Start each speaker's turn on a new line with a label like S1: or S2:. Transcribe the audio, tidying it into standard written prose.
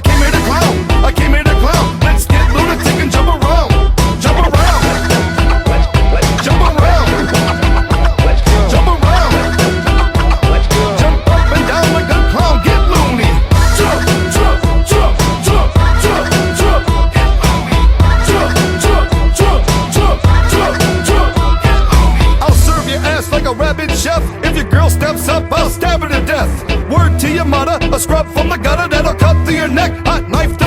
S1: came here to clown, I came here to clown. Let's get lunatic and jump around, jump around, jump around, jump around, jump up and down like a clown. Get loony, jump, jump, jump, jump, jump, jump. Get loony, jump, jump, jump, jump, jump, jump. Get loony. I'll serve your ass like a rabid chef. If your girl steps up, I'll stab her to death. Word to your mother, a scrub from the gutter that'll cut through your neck. Hot knife